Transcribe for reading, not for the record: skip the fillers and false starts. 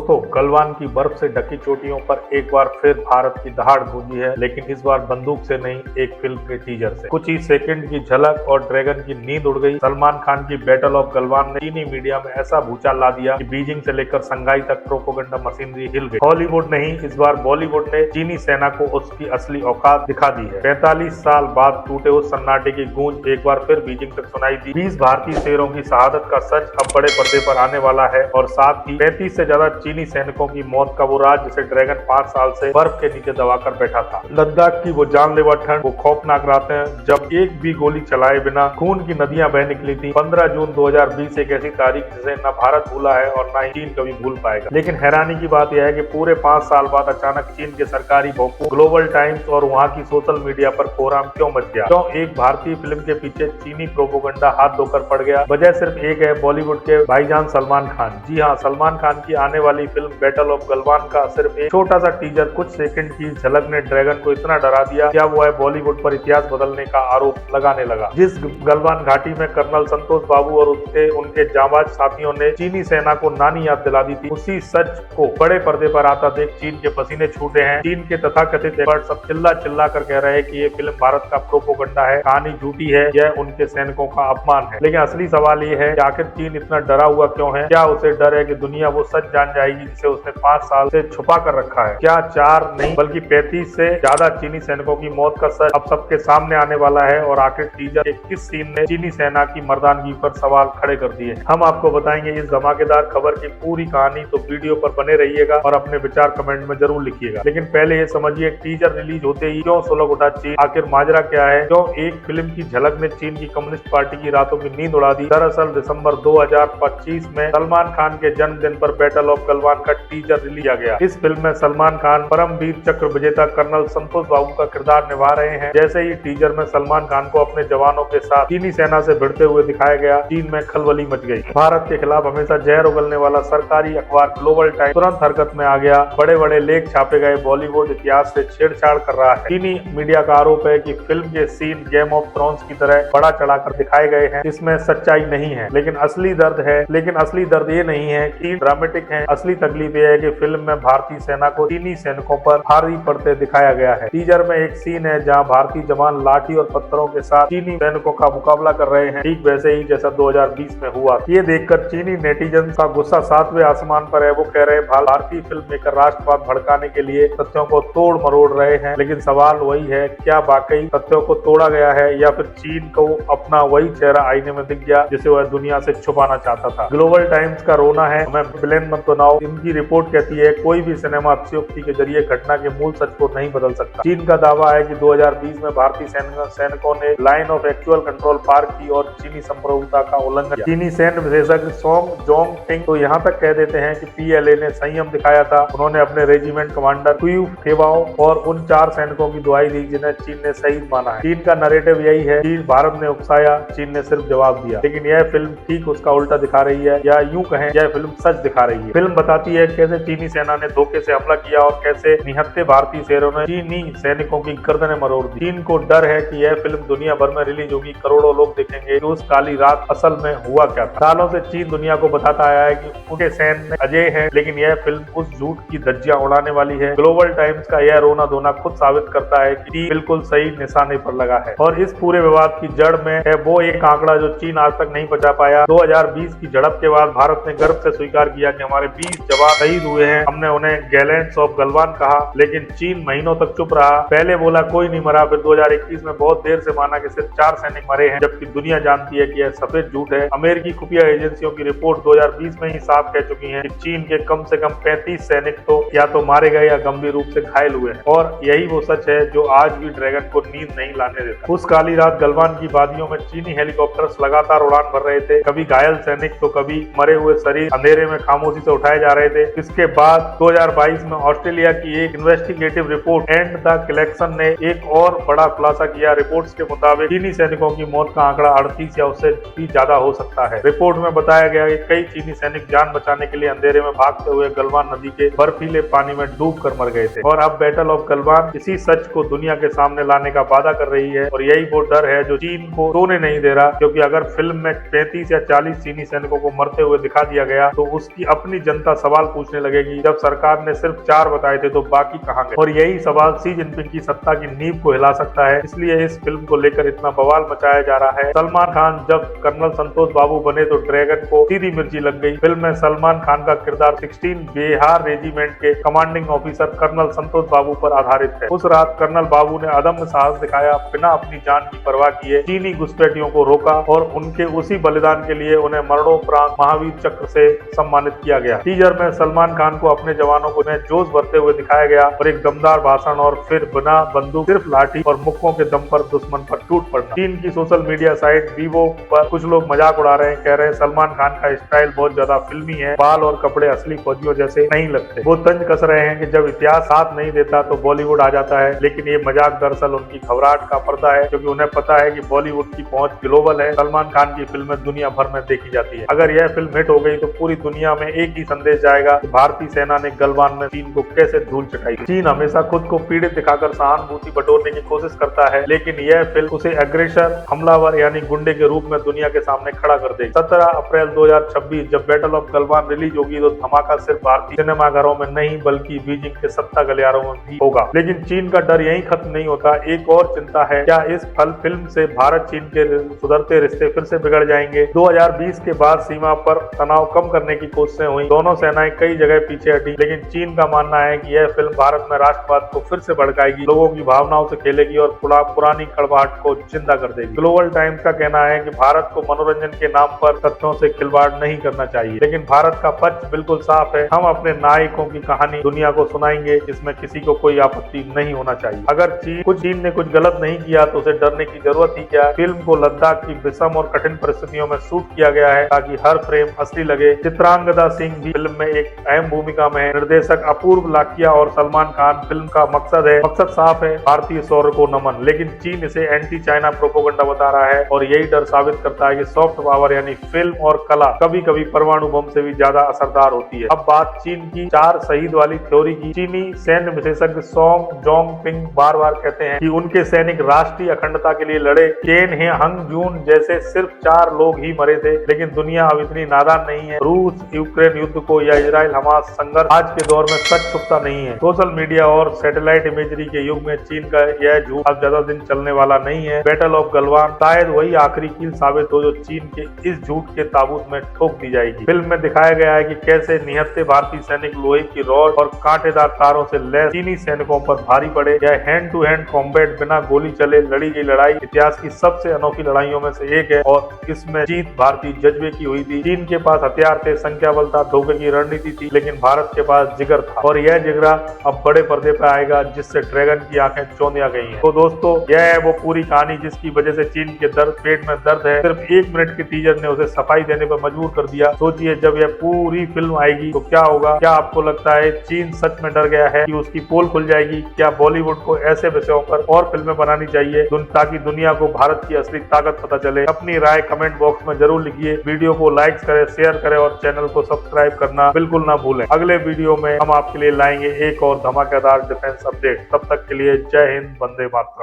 दोस्तों, गलवान की बर्फ से ढकी चोटियों पर एक बार फिर भारत की दहाड़ गूंजी है, लेकिन इस बार बंदूक से नहीं, एक फिल्म के टीजर से। कुछ ही सेकंड की झलक और ड्रैगन की नींद उड़ गई। सलमान खान की बैटल ऑफ गलवान ने चीनी मीडिया में ऐसा भूचाल ला दिया कि बीजिंग से लेकर संघाई तक प्रोपेगेंडा मशीनरी हिल गई। हॉलीवुड नहीं, इस बार बॉलीवुड ने चीनी सेना को उसकी असली औकात दिखा दी है। 45 साल बाद टूटे उस सन्नाटे की गूंज एक बार फिर बीजिंग तक सुनाई दी। 20 भारतीय शेरों की शहादत का सच अब बड़े पर्दे पर आने वाला है और साथ ही 35 से ज्यादा चीनी सैनिकों की मौत का वो राज जिसे ड्रैगन 5 साल से बर्फ के नीचे दबाकर बैठा था। लद्दाख की वो जानलेवा ठंड, वो खौफनाक रातें जब एक भी गोली चलाए बिना खून की नदियां बह निकली थी। 15 जून 2020 एक ऐसी तारीख जिसे न भारत भूला है और न ही चीन कभी भूल पाएगा। लेकिन हैरानी की बात यह है कि पूरे 5 साल बाद अचानक चीन के सरकारी भोंपू, ग्लोबल टाइम्स और वहाँ की सोशल मीडिया पर कोहराम क्यों मच गया? क्यों एक भारतीय फिल्म के पीछे चीनी प्रोपेगेंडा हाथ धोकर पड़ गया? वजह सिर्फ एक है, बॉलीवुड के भाईजान सलमान खान। जी हाँ, सलमान खान की आने वाली फिल्म बैटल ऑफ गलवान का सिर्फ एक छोटा सा टीजर, कुछ सेकंड की झलक ने ड्रैगन को इतना डरा दिया क्या वो है बॉलीवुड पर इतिहास बदलने का आरोप लगाने लगा। जिस गलवान घाटी में कर्नल संतोष बाबू और उनके जांबाज साथियों ने चीनी सेना को नानी याद दिला दी थी, उसी सच को बड़े पर्दे पर आता देख चीन के पसीने छूटे हैं। चीन के तथाकथित एक्सपर्ट सब चिल्ला चिल्ला कर कह रहे हैं कि ये फिल्म भारत का प्रोपेगेंडा है, कहानी झूठी है, यह उनके सैनिकों का अपमान है। लेकिन असली सवाल ये है कि आखिर चीन इतना डरा हुआ क्यों है? क्या उसे डर है कि दुनिया वो सच जान जाएगी जिसे उसने 5 साल से छुपा कर रखा है? क्या 4 नहीं बल्कि 35 से ज्यादा चीनी सैनिकों की मौत का सच अब सबके सामने आने वाला है? और आखिर टीजर के किस सीन ने चीनी सेना की मर्दानगी पर सवाल खड़े कर दिए? हम आपको बताएंगे इस धमाकेदार खबर की पूरी कहानी, तो वीडियो पर बने रहिएगा और अपने विचार कमेंट में जरूर लिखिएगा। लेकिन पहले ये समझिए, टीजर रिलीज होते ही क्यों सुलग उठा चीन? आखिर माजरा क्या है? क्यों एक फिल्म की झलक ने चीन की कम्युनिस्ट पार्टी की रातों की नींद उड़ा दी? दरअसल दिसंबर 2025 में सलमान खान के जन्मदिन पर बैटल ऑफ गलवान का टीजर रिलीज किया गया। इस फिल्म में सलमान खान परमवीर चक्र विजेता कर्नल संतोष बाबू का किरदार निभा रहे हैं। जैसे ही टीजर में सलमान खान को अपने जवानों के साथ चीनी सेना से भिड़ते हुए दिखाया गया, चीन में खलबली मच गई। भारत के खिलाफ हमेशा जहर उगलने वाला सरकारी अखबार ग्लोबल टाइम्स तुरंत हरकत में आ गया। बड़े बड़े लेख छापे गए, बॉलीवुड इतिहास से छेड़छाड़ कर रहा है। चीनी मीडिया का आरोप है कि फिल्म के सीन गेम ऑफ थ्रोन्स की तरह बड़ा चढ़ाकर दिखाए गए हैं, इसमें सच्चाई नहीं है। लेकिन असली दर्द ये नहीं है कि ड्रामेटिक है। असली तकलीफ ये है कि फिल्म में भारतीय सेना को चीनी सैनिकों पर भारी पड़ते दिखाया गया है। टीजर में एक सीन है जहां भारतीय जवान लाठी और पत्थरों के साथ चीनी सैनिकों का मुकाबला कर रहे हैं, ठीक वैसे ही जैसा 2020 में हुआ। ये देखकर चीनी नेटिजन का गुस्सा 7वें आसमान पर है। वो कह रहे हैं भारतीय फिल्म मेकर राष्ट्रवाद भड़काने के लिए तथ्यों को तोड़ मरोड़ रहे हैं। लेकिन सवाल वही है, क्या वाकई तथ्यों को तोड़ा गया है या फिर चीन को अपना वही चेहरा आईने में दिख गया जिसे वह दुनिया से छुपाना चाहता था? ग्लोबल टाइम्स का रोना है, हमें विलेन मत बनाओ। इनकी रिपोर्ट कहती है कोई भी सिनेमा अतिशयोक्ति के जरिए घटना के मूल सच को नहीं बदल सकता। चीन का दावा है कि 2020 में भारतीय सैनिकों ने लाइन ऑफ एक्चुअल कंट्रोल पार की और चीनी संप्रभुता का उल्लंघन किया। चीनी सैन्य विशेषज्ञ सोंग जोंग टिंग तो यहाँ तक कह देते हैं कि पीएलए ने संयम दिखाया था। उन्होंने अपने रेजिमेंट कमांडर क्यू फेबाओ और उन 4 सैनिकों की दुहाई दी जिन्हें चीन ने शहीद माना है। चीन का नैरेटिव यही है कि भारत ने उकसाया, चीन ने सिर्फ जवाब दिया। लेकिन यह फिल्म ठीक उसका उल्टा दिखा रही है, या यूं कहें यह फिल्म सच दिखा रही है। फिल्म बताती है कैसे चीनी सेना ने धोखे से हमला किया और कैसे निहत्थे भारतीय शेरों ने चीनी सैनिकों की गर्दनें मरोड़ दी। चीन को डर है कि यह फिल्म दुनिया भर में रिलीज होगी, करोड़ों लोग देखेंगे कि उस काली रात असल में हुआ क्या था। सालों से चीन दुनिया को बताता आया है कि उनके सैन्य अजय है, लेकिन यह फिल्म उस झूठ की धज्जियां उड़ाने वाली है। ग्लोबल टाइम्स का यह रोना धोना खुद साबित करता है कि बिल्कुल सही निशाने पर लगा है। और इस पूरे विवाद की जड़ में है वो एक आंकड़ा जो चीन आज तक नहीं बचा पाया। 2020 की झड़प के बाद भारत ने गर्व से स्वीकार किया कि हमारे 20 जवान शहीद हुए हैं। हमने उन्हें गैलेंट्स ऑफ गलवान कहा, लेकिन चीन महीनों तक चुप रहा। पहले बोला कोई नहीं मरा, फिर 2021 में बहुत देर से माना कि सिर्फ 4 सैनिक मरे हैं, जबकि दुनिया जानती है कि यह सफेद झूठ है। अमेरिकी खुफिया एजेंसियों की रिपोर्ट 2020 में ही साफ कह चुकी है कि चीन के कम से कम 35 सैनिक तो या तो मारे गए या गंभीर रूप से घायल हुए हैं। और यही वो सच है जो आज भी ड्रैगन को नींद नहीं लाने देता। उस काली रात गलवान की वादियों में चीनी हेलीकॉप्टर्स लगातार उड़ान भर रहे थे, कभी घायल सैनिक तो कभी मरे हुए शरीर अंधेरे में खामोशी से उठाए जा रहे थे। इसके बाद 2022 में ऑस्ट्रेलिया की एक investigative report and the collection ने एक और बड़ा खुलासा किया। रिपोर्ट्स के मुताबिक चीनी सैनिकों की मौत का आंकड़ा 38 या उससे भी ज्यादा हो सकता है। रिपोर्ट में बताया गया कि कई चीनी सैनिक जान बचाने के लिए अंधेरे में भागते हुए गलवान नदी के बर्फीले पानी में डूब कर मर गए थे। और अब बैटल ऑफ गलवान इसी सच को दुनिया के सामने लाने का वादा कर रही है। और यही वो डर है जो चीन को सोने नहीं दे रहा, क्योंकि अगर फिल्म में 35 या 40 चीनी सैनिकों को मरते हुए दिखा दिया गया तो उसकी अपनी जनता का सवाल पूछने लगेगी, जब सरकार ने सिर्फ 4 बताए थे तो बाकी कहाँ गए। और यही सवाल शी जिनपिंग की सत्ता की नींव को हिला सकता है, इसलिए इस फिल्म को लेकर इतना बवाल मचाया जा रहा है। सलमान खान जब कर्नल संतोष बाबू बने तो ड्रैगन को सीधी मिर्ची लग गई। फिल्म में सलमान खान का किरदार 16 बिहार रेजिमेंट के कमांडिंग ऑफिसर कर्नल संतोष बाबू पर आधारित है। उस रात कर्नल बाबू ने अदम्य साहस दिखाया, बिना अपनी जान की परवाह किए चीनी घुसपैठियों को रोका और उनके उसी बलिदान के लिए उन्हें मरणोपरांत महावीर चक्र से सम्मानित किया गया। टीजर में सलमान खान को अपने जवानों को जोश भरते हुए दिखाया गया और एक दमदार भाषण और फिर बिना बंदूक सिर्फ लाठी और मुक्कों के दम पर दुश्मन पर टूट पड़ना। चीन की सोशल मीडिया साइट वीवो पर कुछ लोग मजाक उड़ा रहे हैं, कह रहे हैं सलमान खान का स्टाइल बहुत ज्यादा फिल्मी है, बाल और कपड़े असली फौजियों जैसे नहीं लगते। वो तंज कस रहे हैं कि जब इतिहास साथ नहीं देता तो बॉलीवुड आ जाता है, लेकिन ये मजाक दरअसल उनकी घबराहट का पर्दा है, क्योंकि उन्हें पता है कि बॉलीवुड की पहुंच ग्लोबल है। सलमान खान की फिल्में दुनिया भर में देखी जाती है। अगर यह फिल्म हिट हो गई तो पूरी दुनिया में एक ही संदेश जाएगा कि भारतीय सेना ने गलवान में चीन को कैसे धूल चटाई। चीन हमेशा खुद को पीड़ित दिखाकर सहानुभूति बटोरने की कोशिश करता है, लेकिन यह फिल्म उसे एग्रेसर, हमलावर यानी गुंडे के रूप में दुनिया के सामने खड़ा कर देगी। 17 अप्रैल 2026 जब बैटल ऑफ गलवान रिलीज होगी तो धमाका सिर्फ भारतीय सिनेमाघरों में नहीं बल्कि बीजिंग के 7 गलियारों में भी होगा। लेकिन चीन का डर यहीं खत्म नहीं होता। एक और चिंता है, क्या इस फिल्म से भारत चीन के सुधरते रिश्ते फिर से बिगड़ जाएंगे। 2020 के बाद सीमा पर तनाव कम करने की कोशिशें हुई, दोनों सेनाएं कई जगह पीछे हटी, लेकिन चीन का मानना है कि यह फिल्म भारत में राष्ट्रवाद को फिर से भड़काएगी, लोगों की भावनाओं से खेलेगी और पुरानी कड़वाहट को जिंदा कर देगी। ग्लोबल टाइम्स का कहना है कि भारत को मनोरंजन के नाम पर तथ्यों से खिलवाड़ नहीं करना चाहिए, लेकिन भारत का पक्ष बिल्कुल साफ है। हम अपने नायकों की कहानी दुनिया को सुनाएंगे, इसमें किसी को कोई आपत्ति नहीं होना चाहिए। अगर चीन ने कुछ गलत नहीं किया तो उसे डरने की जरूरत ही क्या। फिल्म को लद्दाख की विषम और कठिन परिस्थितियों में शूट किया गया है ताकि हर फ्रेम असली लगे। चित्रांगदा सिंह भी फिल्म में एक अहम भूमिका में है। निर्देशक अपूर्व लाकिया और सलमान खान। फिल्म का मकसद साफ है, भारतीय शौर्य को नमन, लेकिन चीन इसे एंटी चाइना प्रोपेगेंडा बता रहा है और यही डर साबित करता है कि सॉफ्ट पावर यानी फिल्म और कला कभी कभी परमाणु बम से भी ज्यादा असरदार होती है। अब बात चीन की 4 शहीद वाली थ्योरी की। चीनी सैन्य विशेषज्ञ सोंग जोंग पिंग बार बार कहते हैं कि उनके सैनिक राष्ट्रीय अखंडता के लिए लड़े। चेन हे हंग जून जैसे सिर्फ 4 लोग ही मरे थे, लेकिन दुनिया अब इतनी नादान नहीं है। रूस यूक्रेन युद्ध को या इजराइल हमास संघर्ष आज के दौर में सच छुपता नहीं है। सोशल मीडिया और सैटेलाइट इमेजरी के युग में चीन का यह झूठ अब ज्यादा दिन चलने वाला नहीं है। बैटल ऑफ गलवान शायद वही आखिरी कील साबित हो जो चीन के इस झूठ के ताबूत में ठोक दी जाएगी। फिल्म में दिखाया गया है कि कैसे निहत्थे भारतीय सैनिक लोहे की रॉड और कांटेदार तारों से लैस चीनी सैनिकों पर भारी पड़े। यह हैंड टू हैंड कॉम्बैट बिना गोली चले लड़ी गई लड़ाई इतिहास की सबसे अनोखी लड़ाइयों में से एक है और इसमें जीत भारतीय जज्बे की हुई थी। चीन के पास हथियार थे, संख्या बल था, धोखे की रणनीति थी, लेकिन भारत के पास जिगर था और यह जिगरा अब बड़े पर्दे पर आएगा, जिससे ड्रैगन की आंखें चौंधिया गई हैं। तो दोस्तों, यह है वो पूरी कहानी जिसकी वजह से चीन के पेट में दर्द है। सिर्फ 1 मिनट के टीजर ने उसे सफाई देने पर मजबूर कर दिया। सोचिए जब यह पूरी फिल्म आएगी तो क्या होगा। क्या आपको लगता है चीन सच में डर गया है कि उसकी पोल खुल जाएगी? क्या बॉलीवुड को ऐसे विषयों पर और फिल्में बनानी चाहिए ताकि दुनिया को भारत की असली ताकत पता चले? अपनी राय कमेंट बॉक्स में जरूर लिखिए। वीडियो को लाइक करें, शेयर करें और चैनल को सब्सक्राइब करना बिल्कुल ना भूलें। अगले वीडियो में हम आपके लिए लाएंगे एक और धमाकेदार डिफेंस अपडेट। तब तक के लिए जय हिंद, वंदे मातरम।